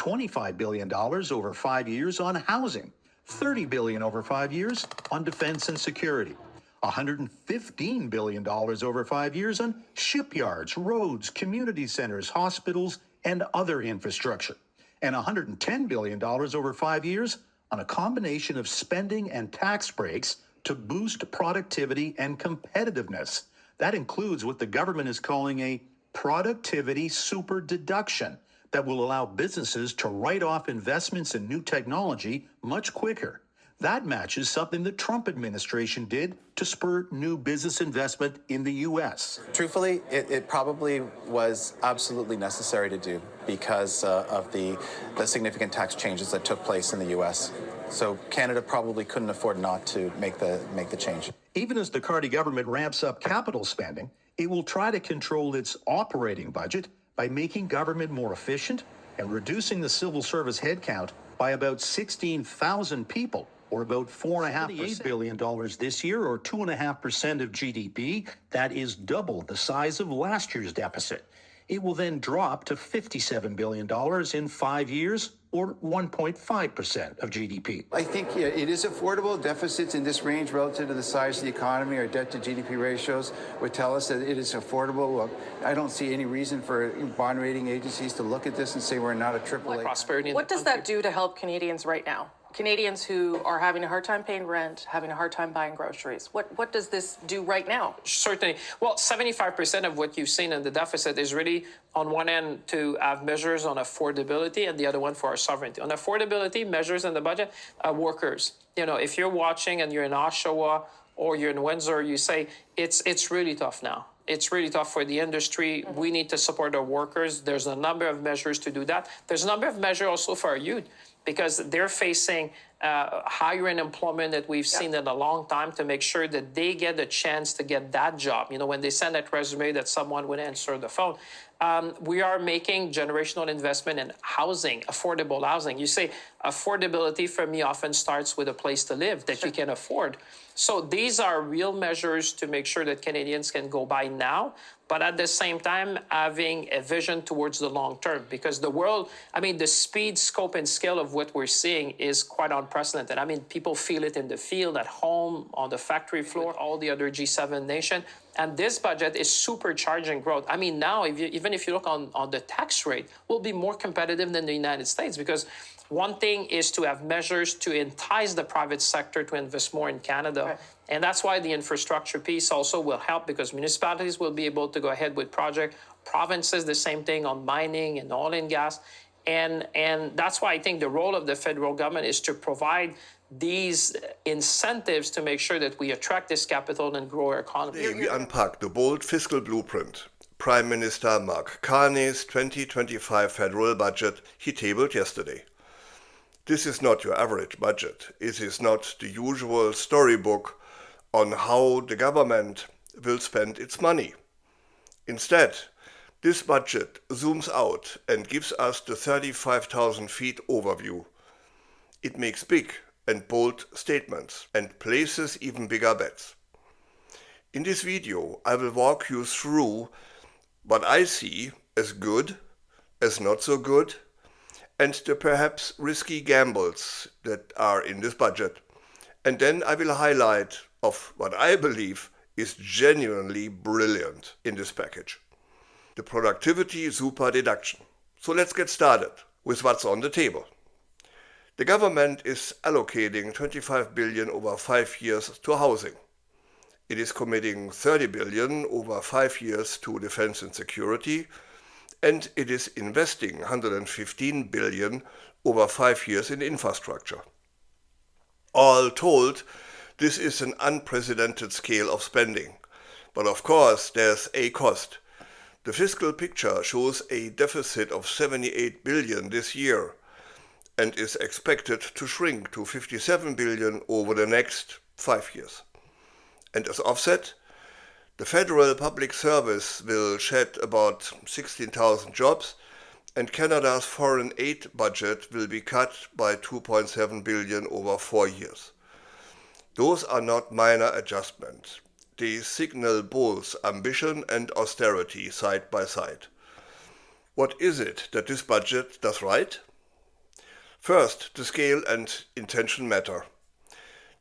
$25 billion over 5 years on housing, $30 billion over 5 years on defense and security, $115 billion over 5 years on shipyards, roads, community centers, hospitals, and other infrastructure, and $110 billion over 5 years on a combination of spending and tax breaks to boost productivity and competitiveness. That includes what the government is calling a productivity super deduction that will allow businesses to write off investments in new technology much quicker. That matches something the Trump administration did to spur new business investment in the U.S. Truthfully, it probably was absolutely necessary to do because of the significant tax changes that took place in the U.S. So Canada probably couldn't afford not to make the change. Even as the Carney government ramps up capital spending, it will try to control its operating budget by making government more efficient and reducing the civil service headcount by about 16,000 people, or about $4.5 billion this year, or 2.5% of GDP. That is double the size of last year's deficit. It will then drop to $57 billion in 5 years, or 1.5% of GDP. I think it is affordable. Deficits in this range relative to the size of the economy or debt to GDP ratios would tell us that it is affordable. Look, I don't see any reason for bond rating agencies to look at this and say we're not a AAA. What does that do to help Canadians right now? Canadians who are having a hard time paying rent, having a hard time buying groceries. What does this do right now? Certainly. Well, 75% of what you've seen in the deficit is really, on one end, to have measures on affordability and the other one for our sovereignty. On affordability, measures in the budget, workers. You know, if you're watching and you're in Oshawa or you're in Windsor, you say it's really tough now. It's really tough for the industry. We need to support our workers. There's a number of measures to do that. There's a number of measures also for our youth, because they're facing higher unemployment that we've seen in a long time, to make sure that they get a chance to get that job. You know, when they send that resume, that someone would answer the phone. We are making generational investment in housing, affordable housing. You say affordability for me often starts with a place to live that you can afford. So these are real measures to make sure that Canadians can go by now, but at the same time, having a vision towards the long term, because the world, I mean, the speed, scope, and scale of what we're seeing is quite unprecedented. I mean, people feel it in the field, at home, on the factory floor, all the other G7 nations. And this budget is supercharging growth. I mean, now, even if you look on the tax rate, we'll be more competitive than the United States, because one thing is to have measures to entice the private sector to invest more in Canada. Right. And that's why the infrastructure piece also will help, because municipalities will be able to go ahead with projects. Provinces, the same thing on mining and oil and gas. And that's why I think the role of the federal government is to provide these incentives to make sure that we attract this capital and grow our economy. Today we unpack the bold fiscal blueprint. Prime Minister Mark Carney's 2025 federal budget he tabled yesterday. This is not your average budget. It is not the usual storybook on how the government will spend its money. Instead, this budget zooms out and gives us the 35,000 feet overview. It makes big and bold statements and places even bigger bets. In this video, I will walk you through what I see as good, as not so good, and the perhaps risky gambles that are in this budget. And then I will highlight of what I believe is genuinely brilliant in this package. The productivity super deduction. So let's get started with what's on the table. The government is allocating 25 billion over 5 years to housing. It is committing 30 billion over 5 years to defense and security, and it is investing 115 billion over 5 years in infrastructure. All told, this is an unprecedented scale of spending. But of course, there's a cost. The fiscal picture shows a deficit of 78 billion this year and is expected to shrink to 57 billion over the next 5 years. And as offset, the federal public service will shed about 16,000 jobs, and Canada's foreign aid budget will be cut by 2.7 billion over 4 years. Those are not minor adjustments. They signal both ambition and austerity side by side. What is it that this budget does right? First, the scale and intention matter.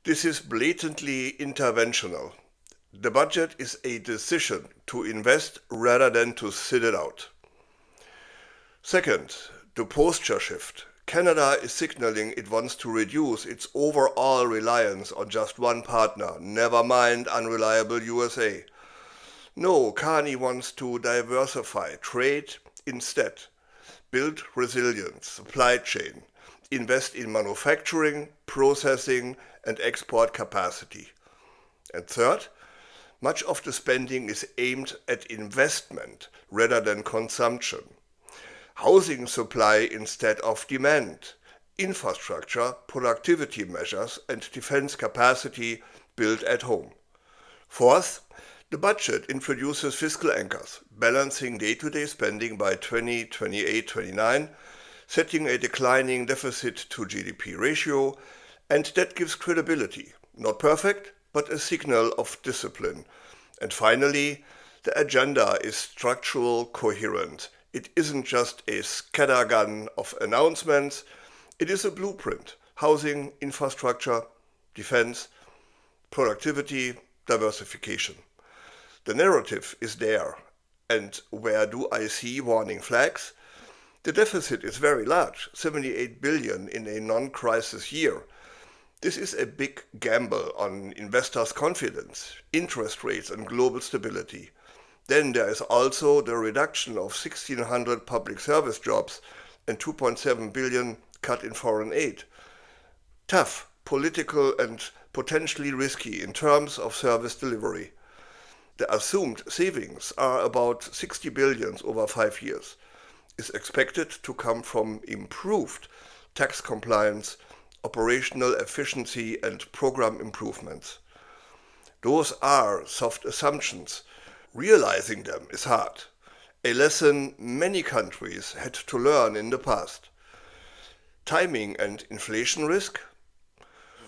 This is blatantly interventional. The budget is a decision to invest rather than to sit it out. Second, the posture shift. Canada is signaling it wants to reduce its overall reliance on just one partner, never mind unreliable USA. No, Carney wants to diversify trade instead, build resilience, supply chain, invest in manufacturing, processing, and export capacity. And third, much of the spending is aimed at investment rather than consumption. Housing supply instead of demand, infrastructure, productivity measures, and defense capacity built at home. Fourth, the budget introduces fiscal anchors, balancing day-to-day spending by 2028-29, setting a declining deficit to GDP ratio, and that gives credibility. Not perfect, but a signal of discipline. And finally, the agenda is structural, coherent. It isn't just a scattergun of announcements, it is a blueprint. Housing, infrastructure, defense, productivity, diversification. The narrative is there. And where do I see warning flags? The deficit is very large, 78 billion in a non-crisis year. This is a big gamble on investors' confidence, interest rates, and global stability. Then there is also the reduction of 1,600 public service jobs and 2.7 billion cut in foreign aid. Tough, political, and potentially risky in terms of service delivery. The assumed savings are about 60 billion over 5 years. Is expected to come from improved tax compliance, operational efficiency, and program improvements. Those are soft assumptions. Realizing them is hard, a lesson many countries had to learn in the past. Timing and inflation risk?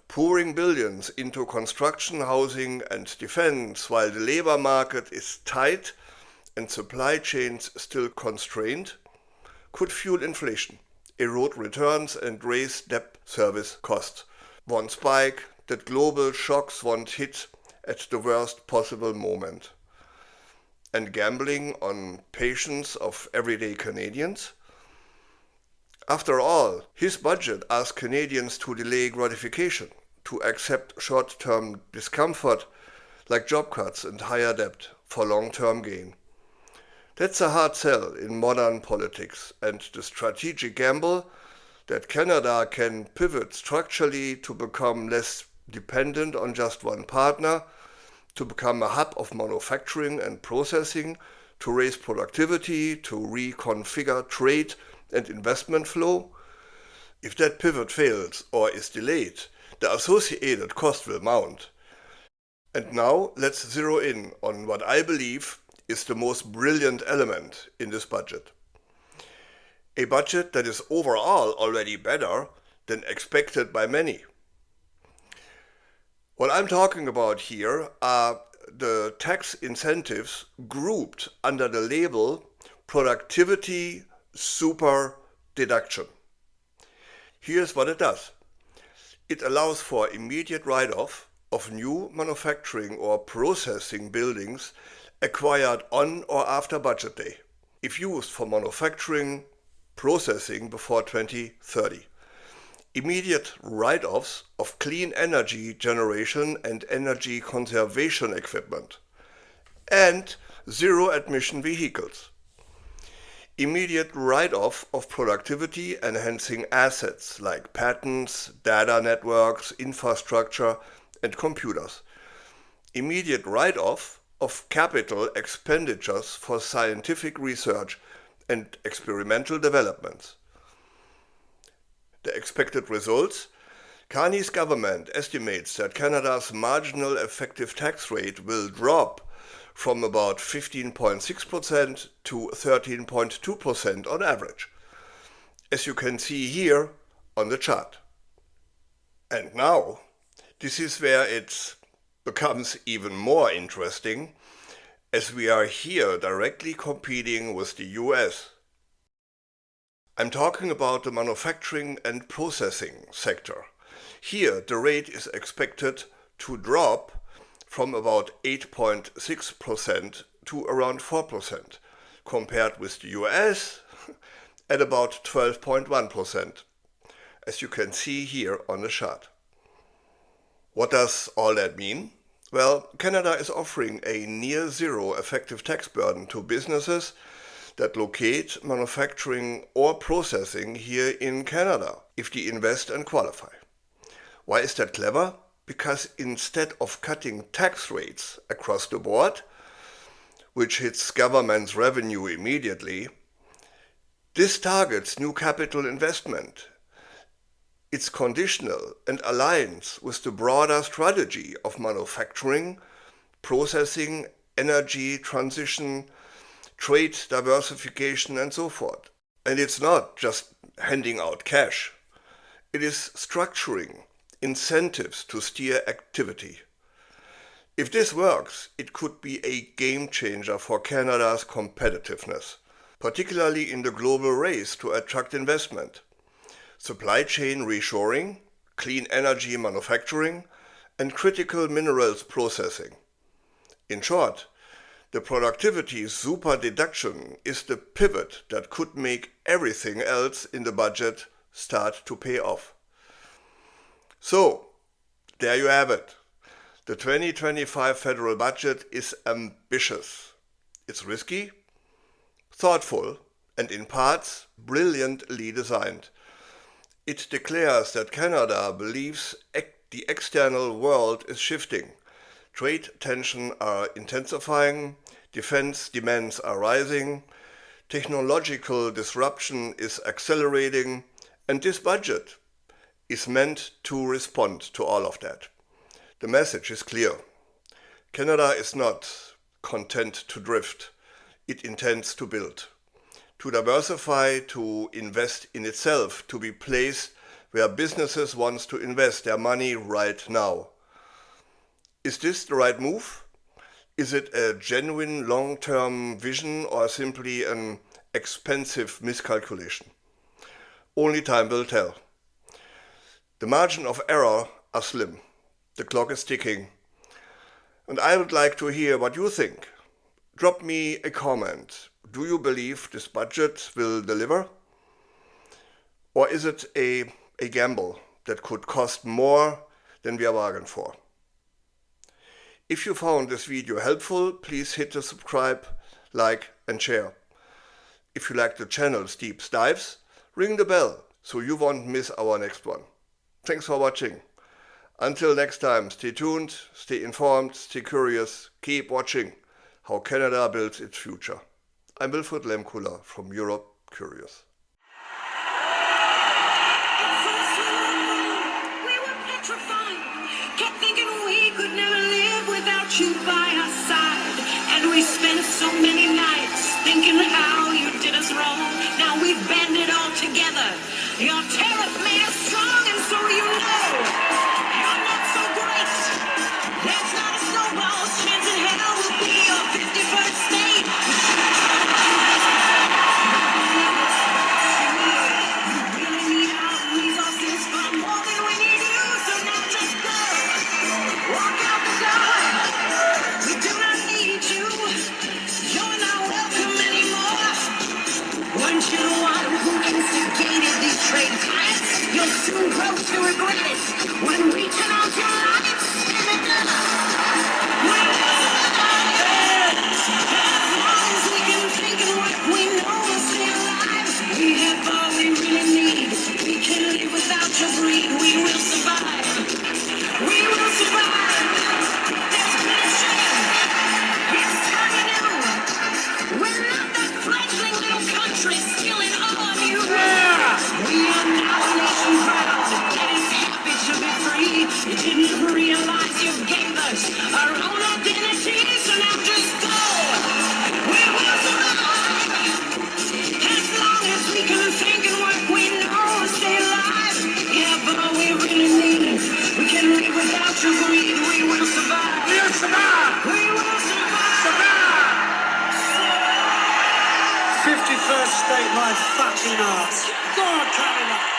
Pouring billions into construction, housing, and defense while the labor market is tight and supply chains still constrained could fuel inflation, erode returns, and raise debt service costs. One spike that global shocks won't hit at the worst possible moment. And gambling on patience of everyday Canadians? After all, his budget asks Canadians to delay gratification, to accept short-term discomfort like job cuts and higher debt for long-term gain. That's a hard sell in modern politics, and the strategic gamble that Canada can pivot structurally to become less dependent on just one partner, to become a hub of manufacturing and processing, to raise productivity, to reconfigure trade and investment flow. If that pivot fails or is delayed, the associated cost will mount. And now let's zero in on what I believe is the most brilliant element in this budget. A budget that is overall already better than expected by many. What I'm talking about here are the tax incentives grouped under the label productivity super deduction. Here's what it does. It allows for immediate write-off of new manufacturing or processing buildings acquired on or after budget day, if used for manufacturing, processing before 2030. Immediate write-offs of clean energy generation and energy conservation equipment, and zero-emission vehicles. Immediate write-off of productivity-enhancing assets like patents, data networks, infrastructure, and computers. Immediate write-off of capital expenditures for scientific research and experimental developments. The expected results? Carney's government estimates that Canada's marginal effective tax rate will drop from about 15.6% to 13.2% on average, as you can see here on the chart. And now, this is where it becomes even more interesting, as we are here directly competing with the US. I'm talking about the manufacturing and processing sector. Here, the rate is expected to drop from about 8.6% to around 4%, compared with the US at about 12.1%, as you can see here on the chart. What does all that mean? Well, Canada is offering a near zero effective tax burden to businesses that locate manufacturing or processing here in Canada if they invest and qualify. Why is that clever? Because instead of cutting tax rates across the board, which hits government's revenue immediately, this targets new capital investment. It's conditional and aligns with the broader strategy of manufacturing, processing, energy transition, trade diversification, and so forth. And it's not just handing out cash. It is structuring incentives to steer activity. If this works, it could be a game changer for Canada's competitiveness, particularly in the global race to attract investment. Supply chain reshoring, clean energy manufacturing, and critical minerals processing. In short, the productivity super deduction is the pivot that could make everything else in the budget start to pay off. So, there you have it. The 2025 federal budget is ambitious. It's risky, thoughtful, and in parts brilliantly designed. It declares that Canada believes the external world is shifting. Trade tensions are intensifying, defense demands are rising, technological disruption is accelerating, and this budget is meant to respond to all of that. The message is clear. Canada is not content to drift. It intends to build, to diversify, to invest in itself, to be placed where businesses want to invest their money right now. Is this the right move? Is it a genuine long-term vision or simply an expensive miscalculation? Only time will tell. The margin of error are slim. The clock is ticking. And I would like to hear what you think. Drop me a comment. Do you believe this budget will deliver? Or is it a gamble that could cost more than we are bargained for? If you found this video helpful, please hit the subscribe, like and share. If you like the channel's deep dives, ring the bell so you won't miss our next one. Thanks for watching. Until next time, stay tuned, stay informed, stay curious, keep watching how Canada builds its future. I'm Wilfried Lemkula from Europe Curious. You by our side, and we spent so many nights thinking how you did us wrong. Now we've banded all together. Your tariff made us strong, and so you know you're not so great. There's not a snowball's chance in hell will be your 51st state. You really need our resources for more than we need you, so now just go. Walk out the door. We do not need you. You're not welcome anymore. Weren't you the one who instigated these trade fights? You'll soon grow to regret it when we turn off your lights and it we'll survive. As long as we can think and what we know is stay alive. We have all we really need. We can live without your greed. We will survive. We will survive. There's been a change. It's time anew. We're not that fledgling little country stealing all of you. We are now a nation proud that is happy to be free. my fucking ass. Go on, Canada.